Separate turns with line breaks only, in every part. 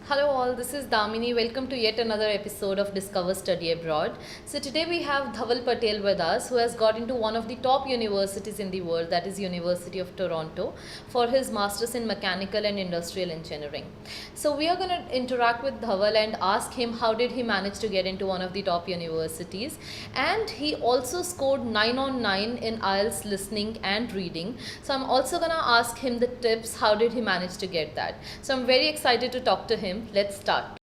Hello, all. This is Damini. Welcome to yet another episode of Discover Study Abroad. So, today we have Dhaval Patel with us, who has got into one of the top universities in the world, that is University of Toronto, for his masters in mechanical and industrial engineering. So, we are going to interact with Dhaval and ask him how did he manage to get into one of the top universities. And he also scored 9 on 9 in IELTS listening and reading. So, I'm also going to ask him the tips. How did he manage to get that? So, I'm very excited to talk to him. Let's start.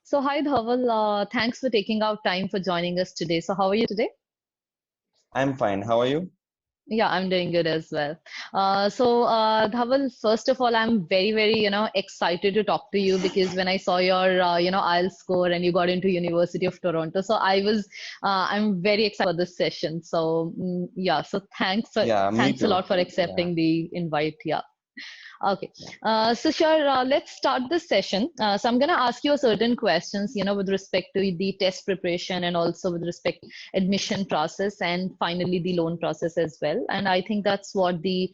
So, hi Dhaval, thanks for taking out time for joining us today. So, how are you today?
I'm fine. How are you?
Yeah, I'm doing good as well. Dhaval, first of all, I'm very, excited to talk to you because when I saw your, IELTS score and you got into University of Toronto, I'm very excited for this session. Yeah, so
Yeah, me
thanks a
too.
lot for
Yeah,
accepting the invite. Yeah. Okay.
yeah,
Let's start this session. So I'm going to ask you a certain questions, with respect to the test preparation and also with respect admission process and finally the loan process as well. And I think that's what the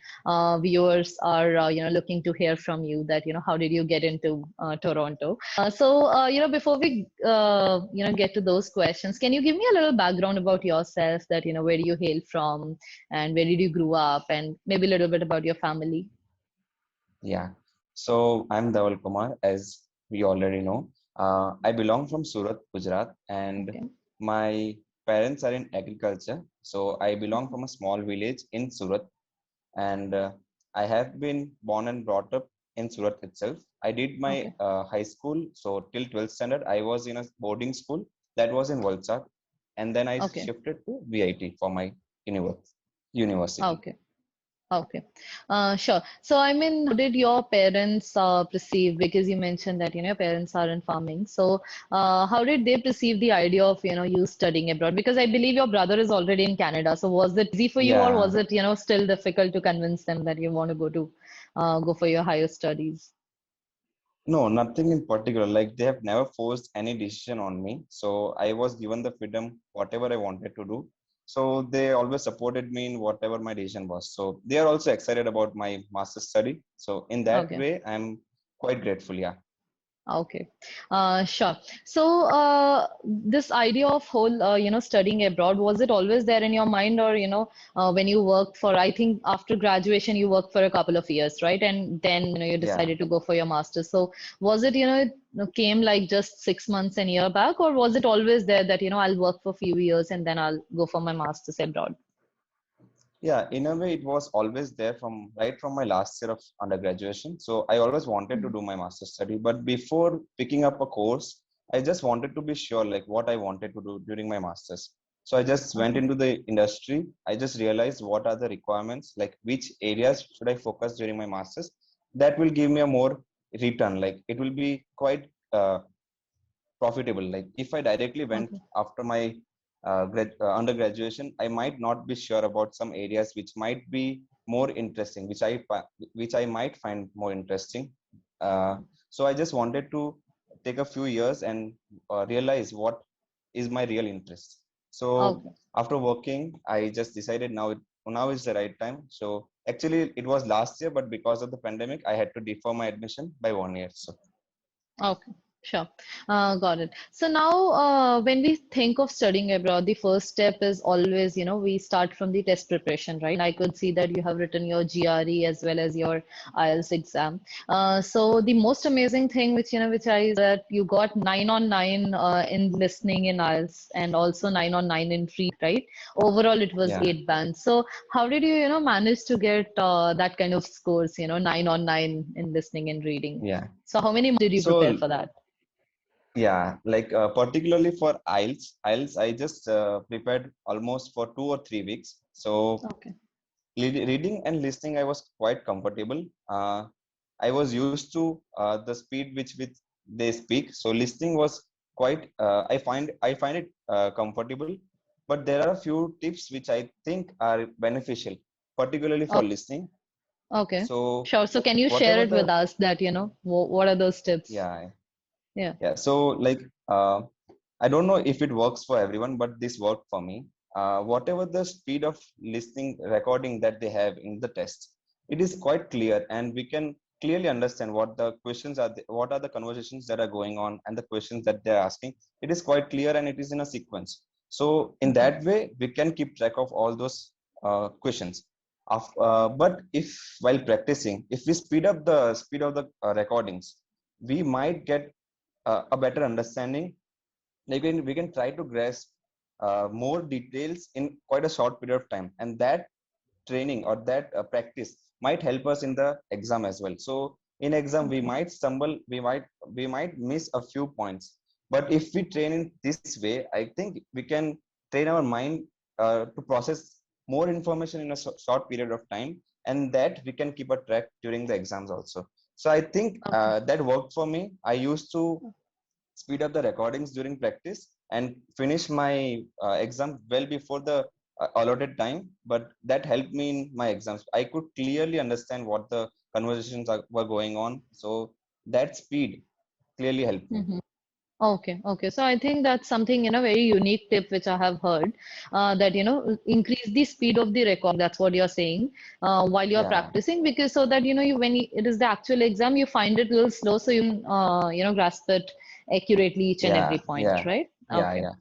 viewers are, looking to hear from you that, how did you get into Toronto? Before we, get to those questions, can you give me a little background about yourself that, where do you hail from and where did you grow up and maybe a little bit about your family?
yeah. So I'm Dhaval Kumar, as we already know. I belong from Surat, Gujarat, and
Okay.
my parents are in agriculture. So I belong from a small village in Surat, and I have been born and brought up in Surat itself. I did my
Okay.
high school, so till 12th standard, I was in a boarding school that was in Valsad, and then I
Okay.
shifted to VIT for my university.
Okay. Okay. Sure. So, I mean, how did your parents perceive? Because you mentioned that, your parents are in farming. So, how did they perceive the idea of, you studying abroad? Because I believe your brother is already in Canada. So, was it easy for you, or
Yeah.
was it, still difficult to convince them that you want to go for your higher studies?
No, nothing in particular. Like they have never forced any decision on me. So I was given the freedom, whatever I wanted to do. So they always supported me in whatever my decision was. So they are also excited about my master's study. So in that
Okay.
way, I'm quite grateful. Yeah.
Okay, sure. This idea of whole, studying abroad, was it always there in your mind, or when you worked for, I think after graduation, you worked for a couple of years, right? And then, you
Yeah.
decided to go for your master's. So, was it, came like just 6 months and year back, or was it always there that, I'll work for a few years and then I'll go for my master's abroad?
Yeah, in a way, it was always there from right from my last year of undergraduation. So I always wanted to
Mhm.
do my master's study, but before picking up a course, I just wanted to be sure like what I wanted to do during my master's. So I just went
Okay.
into the industry. I just realized what are the requirements, like which areas should I focus during my master's. That will give me a more return. Like it will be quite profitable. Like if I directly went
Okay.
after my undergraduation, I might not be sure about some areas which might be more interesting, which I might find more interesting. Uh, so I just wanted to take a few years and realize what is my real interest. So
Okay.
after working, I just decided now is the right time. So actually, it was last year, but because of the pandemic, I had to defer my admission by 1 year. So
Okay, sure. Got it. So now, when we think of studying abroad, the first step is always, we start from the test preparation, right? I could see that you have written your GRE as well as your IELTS exam. So the most amazing thing, which I that you got 9 on 9 in listening in IELTS and also 9 on 9 in read, right? Overall, it was
yeah,
8 bands. So how did you, manage to get that kind of scores, 9 on 9 in listening and reading?
yeah.
So how many did you prepare
So
for that?
yeah, like particularly for IELTS, I just prepared almost for 2 or 3 weeks. So
Okay.
reading and listening, I was quite comfortable. I was used to the speed they speak. So listening was quite I find it comfortable, but there are a few tips which I think are beneficial, particularly for
Oh,
listening.
okay.
So
Sure. So can you share
whatever
it
the
with us that, what are those tips?
yeah
Yeah.
yeah so like uh, I don't know if it works for everyone, but this worked for me. Whatever the speed of listening recording that they have in the test, it is quite clear, and we can clearly understand what the questions are, what are the conversations that are going on, and the questions that they're asking. It is quite clear, and it is in a sequence. So in
Okay.
that way, we can keep track of all those questions. But if while practicing, if we speed up the speed of the recordings, we might get a better understanding. Like we can try to grasp more details in quite a short period of time, and that training or that practice might help us in the exam as well. So in exam we
Okay.
might stumble, we might miss a few points, but if we train in this way, I think we can train our mind to process more information in a short period of time, and that we can keep a track during the exams also. So I think
Okay.
that worked for me. I used to speed up the recordings during practice and finish my exam well before the allotted time, but that helped me in my exams. I could clearly understand what the conversations were going on, so that speed clearly helped me.
Mm-hmm. Okay, okay. So I think that's something, very unique tip which I have heard, that, increase the speed of the recording. That's what you're saying, while you're
Yeah,
practicing, because so that, it is the actual exam, you find it a little slow, so you, grasp it accurately each and
yeah,
every point,
yeah,
right?
yeah,
Okay,
yeah.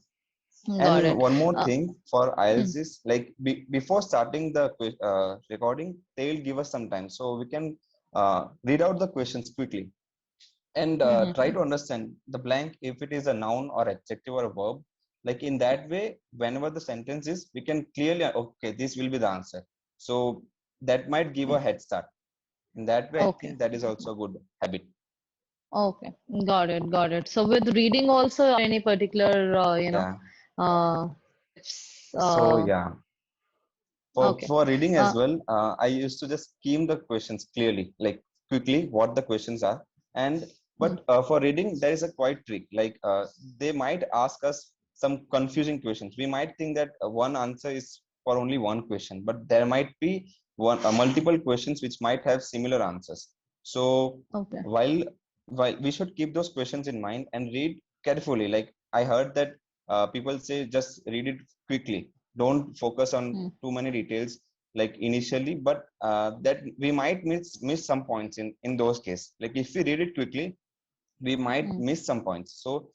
got
And
it.
one more thing for
Hmm,
IELTS is like before starting the recording, they'll give us some time so we can read out the questions quickly and try
hmm,
to understand the blank if it is a noun or adjective or a verb. Like in that way, whenever the sentence is, we can clearly okay, this will be the answer. So that might give
hmm.
a head start. In that way, I
Okay,
think that is also a good habit.
okay, got it, got it. So with reading also, any particular,
Yeah.
tips,
So yeah,
okay.
for reading as
Uh,
well, I used to just scheme the questions clearly, like quickly what the questions are. And but
hmm,
for reading, there is a quite trick. Like they might ask us some confusing questions. We might think that one answer is for only one question, but there might be one multiple questions which might have similar answers. So
okay.
while while we should keep those questions in mind and read carefully. Like I heard that people say just read it quickly, don't focus on
Hmm,
too many details like initially, but that we might miss some points in those cases. Like if we read it quickly, we might
hmm.
miss some points. So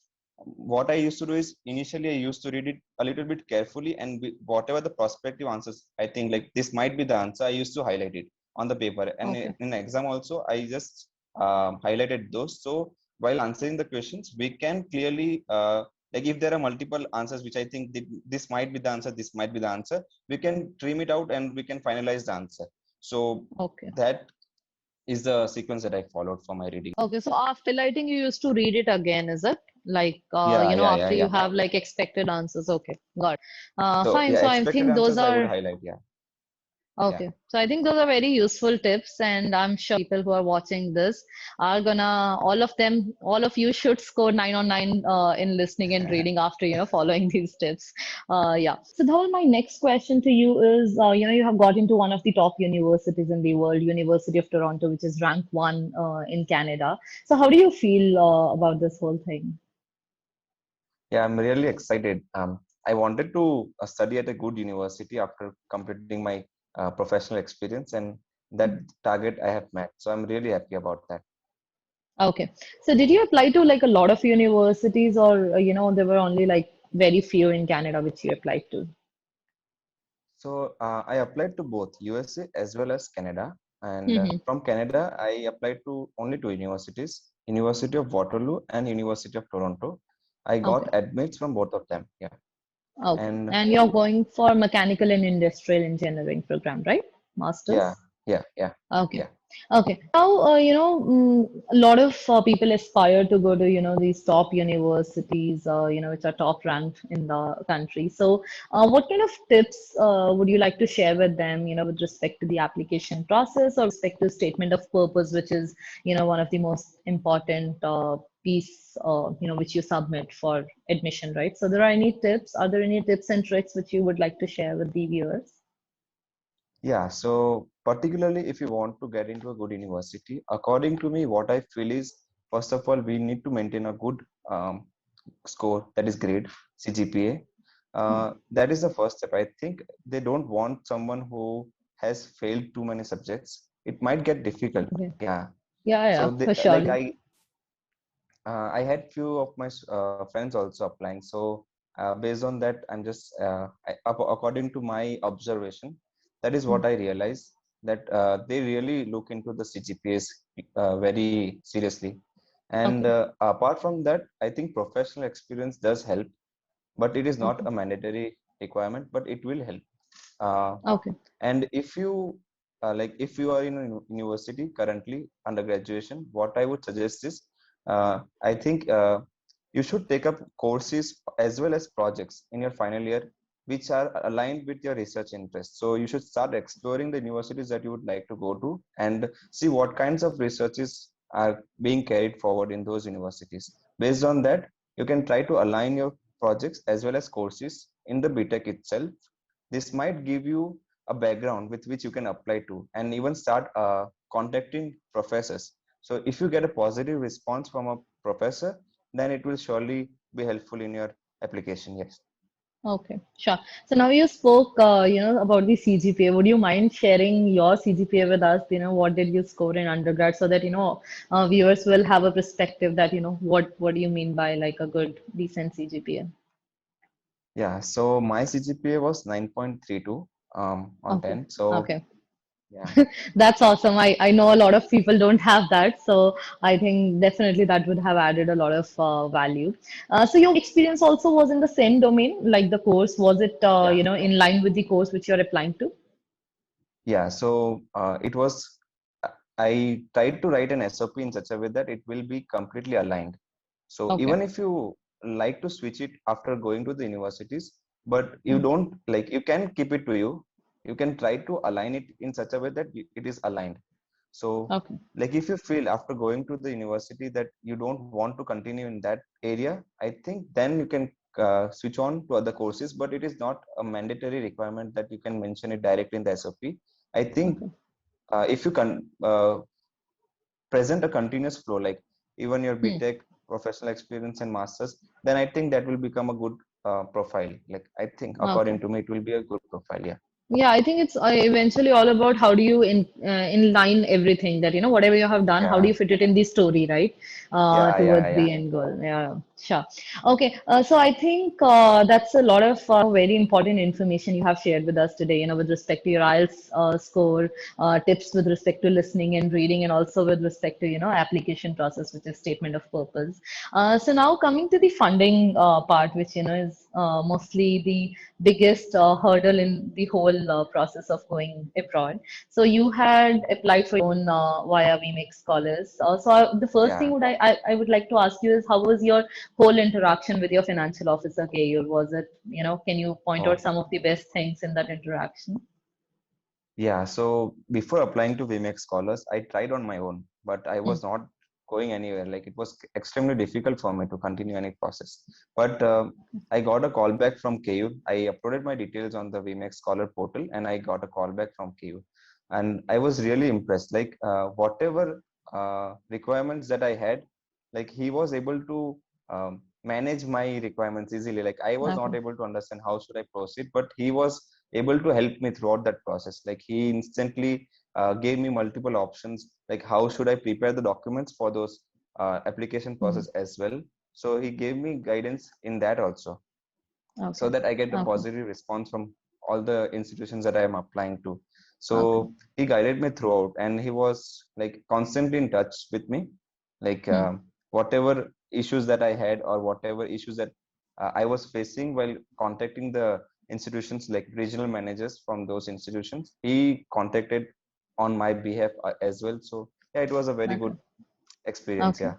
what I used to do is initially I used to read it a little bit carefully, and whatever the prospective answers I think like this might be the answer, I used to highlight it on the paper. And
Okay.
in the exam also, I just highlighted those. So while answering the questions, we can clearly like if there are multiple answers which I think this might be the answer, this might be the answer, we can trim it out and we can finalize the answer. So
Okay.
that is the sequence that I followed for my reading.
Okay. So after lighting, you used to read it again, is it? Like,
Yeah, yeah, yeah,
after you
yeah.
have like expected answers. Okay. Got it.
So
Fine.
yeah,
So I
expected
think those
answers I would
are
highlight. Yeah, yeah,
okay. So I think those are very useful tips, and I'm sure people who are watching this are gonna, all of them, all of you should score 9 on 9 in listening and reading after, following these tips. Yeah. So Dhawal, my next question to you is, you have got into one of the top universities in the world, University of Toronto, which is ranked one in Canada. So how do you feel about this whole thing?
yeah. I'm really excited. I wanted to study at a good university after completing my professional experience, and that target I have met. So I'm really happy about that.
Okay. So did you apply to like a lot of universities, or there were only like very few in Canada which you applied to?
So I applied to both USA as well as Canada, and
Hmm.
from Canada I applied to only two universities: University of Waterloo and University of Toronto. I
Okay.
got admits from both of them. Yeah,
Okay.
and
And you're going for mechanical and industrial engineering program, right?
yeah,
Masters?
yeah, yeah,
Okay.
yeah.
Okay. Now, a lot of people aspire to go to, these top universities, which are top ranked in the country. So, what kind of tips would you like to share with them, with respect to the application process or respect to statement of purpose, which is, one of the most important, piece, which you submit for admission, right? So there are any tips? Are there any tips and tricks which you would like to share with the viewers?
Yeah, so particularly if you want to get into a good university, according to me, what I feel is first of all, we need to maintain a good score, that is grade, CGPA. That is the first step. I think they don't want someone who has failed too many subjects. It might get difficult.
Okay.
Yeah.
Yeah,
So
yeah,
they,
for
like
sure.
I had few of my friends also applying. So based on that, according to my observation, that is
Mm.
what I realized that they really look into the CGPAs very seriously. And
Okay.
apart from that, I think professional experience does help, but it is not
Okay.
a mandatory requirement, but it will help. Uh,
Okay.
and if you are in a university currently under graduation, what I would suggest is, I think you should take up courses as well as projects in your final year, which are aligned with your research interests. So you should start exploring the universities that you would like to go to and see what kinds of researches are being carried forward in those universities. Based on that, you can try to align your projects as well as courses in the BTech itself. This might give you a background with which you can apply to and even start contacting professors. So if you get a positive response from a professor, then it will surely be helpful in your application. Yes.
Okay, sure. So now you spoke, about the CGPA. Would you mind sharing your CGPA with us? What did you score in undergrad so that, viewers will have a perspective that, what do you mean by like a good, decent CGPA?
Yeah. So my CGPA was 9.32 on
Okay.
10. So
Okay.
yeah.
That's awesome. I know a lot of people don't have that, so I think definitely that would have added a lot of value. So your experience also was in the same domain, like the course, was it,
Yeah.
in line with the course which you're applying to?
Yeah. So I tried to write an SOP in such a way that it will be completely aligned. So
Okay.
even if you like to switch it after going to the universities, but you
Mm.
don't like, you can keep it to you. You can try to align it in such a way that it is aligned. So
Okay.
like if you feel after going to the university that you don't want to continue in that area, I think then you can switch on to other courses, but it is not a mandatory requirement that you can mention it directly in the SOP. I think
Okay.
if you can present a continuous flow, like even your
Hmm.
BTech, professional experience, and masters, then I think that will become a good profile. Like I think,
Okay.
according to me, it will be a good profile. Yeah.
Yeah, I think it's eventually all about how do you inline everything that, whatever you have done, how do
Yeah.
you fit it in the story, right?
Yeah.
Towards
Yeah.
the
Yeah.
end goal. Yeah, sure. Okay, so I think that's a lot of very important information you have shared with us today, with respect to your IELTS score, tips with respect to listening and reading, and also with respect to, application process, which is statement of purpose. So now coming to the funding part, which, is mostly the biggest hurdle in the whole process of going abroad. So you had applied for your own via VMake Scholars. The first thing
Yeah.
I would like to ask you is how was your whole interaction with your financial officer, Kayur? Was it, can you point out
Oh,
some of the best things in that interaction?
yeah. So before applying to VMX Scholars, I tried on my own, but I
Mm.
was not going anywhere. Like it was extremely difficult for me to continue any process. But I got a call back from KU. I uploaded my details on the VMX Scholar portal, and I got a call back from KU. And I was really impressed. Like whatever requirements that I had, like he was able to manage my requirements easily. Like I was not
Okay.
able to understand how should I proceed, but he was able to help me throughout that process. Like he instantly gave me multiple options, like how should I prepare the documents for those application
Mm.
process as well. So he gave me guidance in that also, so
Okay.
that I get a
Okay.
positive response from all the institutions that I am applying to.
Okay.
So he guided me throughout, and he was like constantly in touch with me. Like
Mm.
whatever issues that I had, or whatever issues that I was facing while contacting the institutions, like regional managers from those institutions, he contacted on my behalf as well. So yeah, it was a very
Okay.
good experience.
Okay.
Yeah.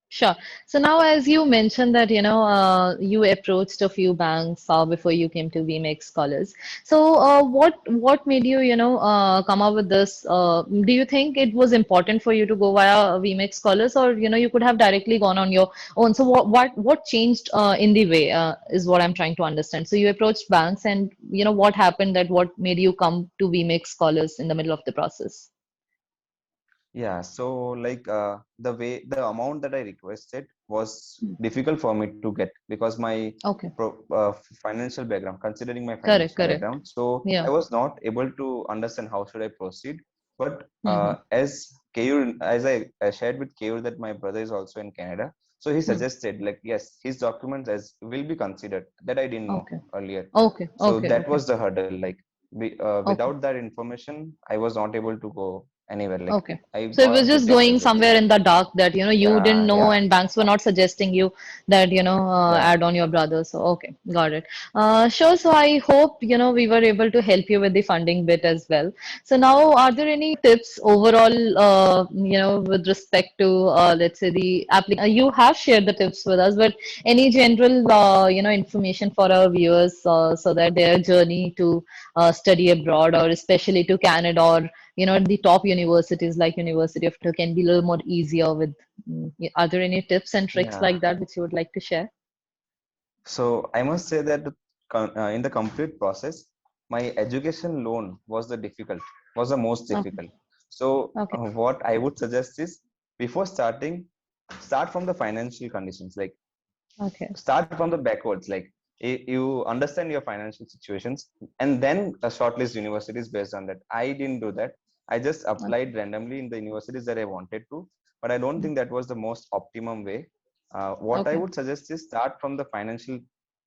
Sure. So now, as you mentioned that, you approached a few banks before you came to VMX Scholars. So, what made you, come up with this? Do you think it was important for you to go via VMX Scholars, or you could have directly gone on your own? So, what changed in the way is what I'm trying to understand. So, you approached banks, and what happened that what made you come to VMX Scholars in the middle of the process?
Yeah, so like the amount that I requested was difficult for me to get because my
Okay.
financial background, considering my
Correct.
financial
Correct.
background, so I
Yeah.
was not able to understand how should I proceed. But
Mm-hmm.
as Keyur, as I shared with Keyur that my brother is also in Canada, so he suggested like yes, his documents as will be considered. That I didn't know
Okay.
earlier.
Okay.
So
Okay.
that
Okay.
was the hurdle. Like
Okay.
without that information, I was not able to go anywhere. Like
Okay.
I
So it was
got
just going
rejected
somewhere
basically.
in the dark that, you didn't
Yeah,
know
yeah,
and banks were not suggesting you that,
yeah,
add on your brother. So, okay, got it. Sure. So I hope, we were able to help you with the funding bit as well. So now, are there any tips overall, with respect to, let's say the you have shared the tips with us, but any general, information for our viewers, so that their journey to study abroad or especially to Canada or the top universities like University of Toronto can be a little more easier with. Are there any tips and tricks
yeah.
like that which you would like to share?
So I must say that in the complete process, my education loan was the most
Okay.
difficult. So
Okay.
what I would suggest is before starting, start from the financial conditions. Like
Okay.
start from the backwards. Like you understand your financial situations and then shortlist universities based on that. I didn't do that. I just
Okay.
applied randomly in the universities that I wanted to, but I don't
Mm.
think that was the most optimum way. What I
Okay.
would suggest is start from the financial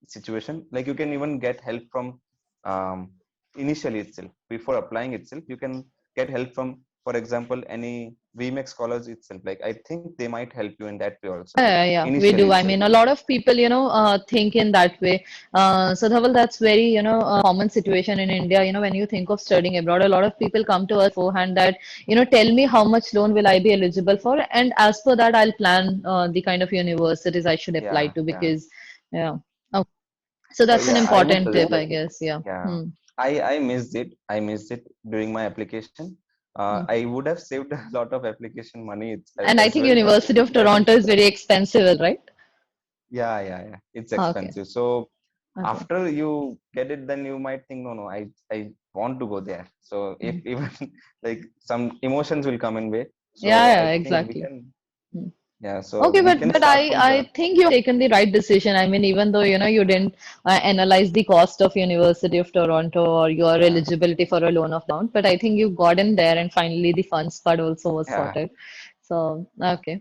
situation. Like you can even get help from um, initially itself before applying itself. You can get help from, for example, any VMX scholars itself. Like I think they might help you in that way also, like
Yeah, we
initially
do. I
itself.
mean, a lot of people, think in that way. So, Dhaval, that's very, common situation in India. When you think of studying abroad, a lot of people come to us beforehand that, tell me how much loan will I be eligible for, and as per that, I'll plan the kind of universities I should apply
Yeah,
to
yeah.
because, yeah. Oh, so
So
that's an
yeah, I would
important
suggest
tip,
like
I guess. Yeah.
yeah,
Hmm.
I missed it. I missed it during my application.
Hmm.
I would have saved a lot of application money
And I
as
think
well, but
University of
that
Toronto is very expensive, right?
yeah, yeah, yeah. It's
Okay.
expensive. So
Okay.
after you get it, then you might think, no, no, I want to go there. So if
Hmm.
even like some emotions will come in way.
Yeah,
So I
yeah,
think we
exactly.
can,
Hmm.
yeah. So
Okay,
we
but
can
but
start
I
from
I
the
think you have taken the right decision. I mean, even though you didn't analyze the cost of University of Toronto or your
yeah,
eligibility for a loan of amount, but I think you got in there and finally the funds part also was
yeah.
sorted. So okay,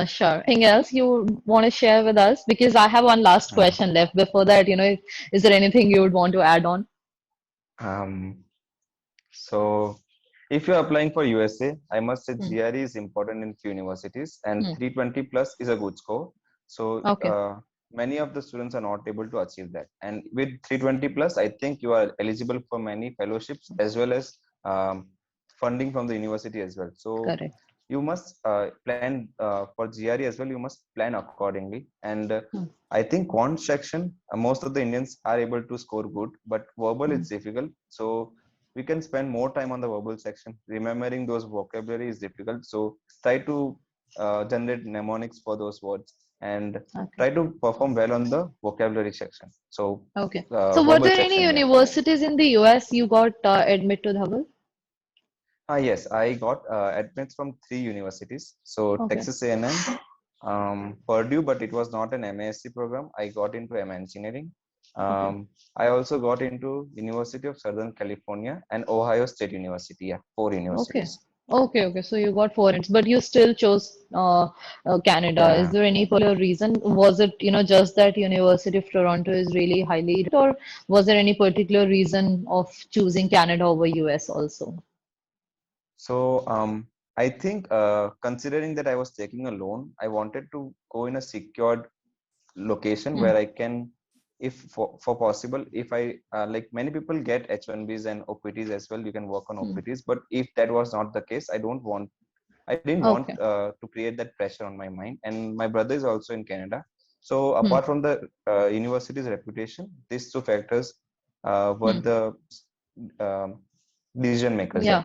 sure. Anything else you want to share with us? Because I have one last
Uh,
question left. Before that, is there anything you would want to add on?
um. So if you're applying for USA, I must say
Hmm.
GRE is important in few universities and
Hmm.
320 plus is a good score. So
Okay.
many of the students are not able to achieve that. And with 320 plus, I think you are eligible for many fellowships as well as funding from the university as well. So
Correct.
you must plan for GRE as well. You must plan accordingly. And
Hmm.
I think quant section, most of the Indians are able to score good, but verbal
Hmm.
is difficult. So we can spend more time on the verbal section. Remembering those vocabulary is difficult. So try to generate mnemonics for those words and
Okay.
try to perform well on the vocabulary section. So
Okay. So were
verbal
there any
section, yeah.
universities in the US you got admit to, Dhaval?
Yes, I got admits from three universities. So
Okay.
Texas A&M, Purdue, but it was not an MASC program. I got into M engineering.
Okay.
I also got into University of Southern California and Ohio State University. Yeah, four
Okay.
universities.
Okay. Okay. So you got four hits, but you still chose Canada. Is
Yeah.
there any particular reason? Was it, just that University of Toronto is really highly rated, or was there any particular reason of choosing Canada over US also?
So I think considering that I was taking a loan, I wanted to go in a secured location
Hmm.
where I can, if for possible, if I like many people get H1Bs and OPTs as well, you can work on
Hmm.
OPTs. But if that was not the case, I don't want I didn't want
Okay.
to create that pressure on my mind. And my brother is also in Canada. So
Hmm.
apart from the university's reputation, these two factors were
Hmm.
the um, decision makers. Yeah.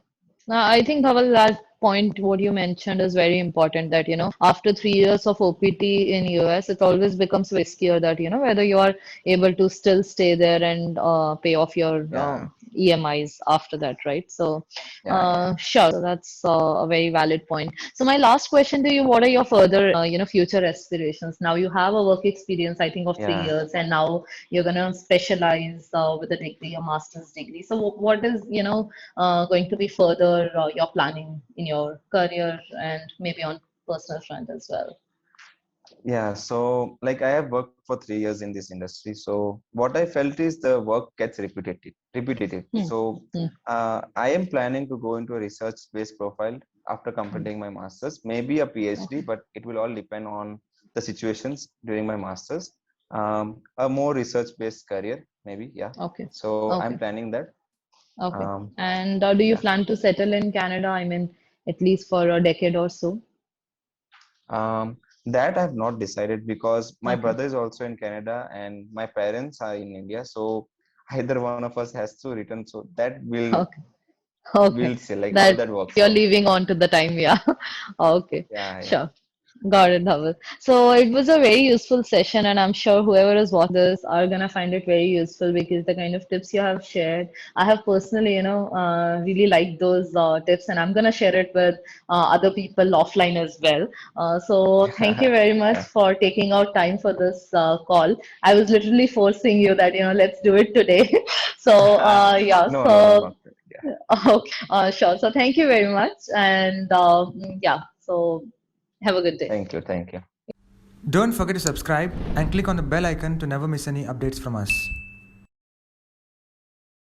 Yeah. I think Dhaval, that point, what you mentioned is very important that, after 3 years of OPT in US, it always becomes riskier that, whether you are able to still stay there and pay off your
Yeah.
EMIs after that, right? So,
Yeah. Yeah.
sure, so that's a very valid point. So my last question to you, what are your further, future aspirations? Now you have a work experience, I think, of three
Yeah.
years, and now you're gonna specialize with a degree, a master's degree. So what is, going to be further your planning in your career and maybe on personal front as well?
Yeah, so like I have worked for 3 years in this industry. So what I felt is the work gets repetitive.
Hmm.
So
Hmm.
I am planning to go into a research-based profile after
Hmm.
completing my master's, maybe a
Okay.
PhD, but it will all depend on the situations during my master's. A more research-based career, maybe, yeah.
Okay.
So I'm
Okay.
planning that.
Okay.
Um,
And do you
yeah.
plan to settle in Canada? I mean, at least for a decade or so?
That I've not decided because my
Okay.
brother is also in Canada and my parents are in India. So either one of us has to return. So that
Okay. Okay.
will say like how
That
that works
you're
out.
leaving on to the time, yeah. Okay.
Yeah, yeah.
Sure. Got it, Dhaval. So it was a very useful session, and I'm sure whoever is watching this are gonna find it very useful because the kind of tips you have shared, I have personally, really liked those tips, and I'm gonna share it with other people offline as well. So thank you very much
Yeah.
for taking out time for this call. I was literally forcing you that, let's do it today. So yeah,
No, no, no,
so
not that. Yeah.
okay, sure. So thank you very much, and yeah, so have a good day.
Thank you. Thank you.
Don't forget to subscribe and click on the bell icon to never miss any updates from us.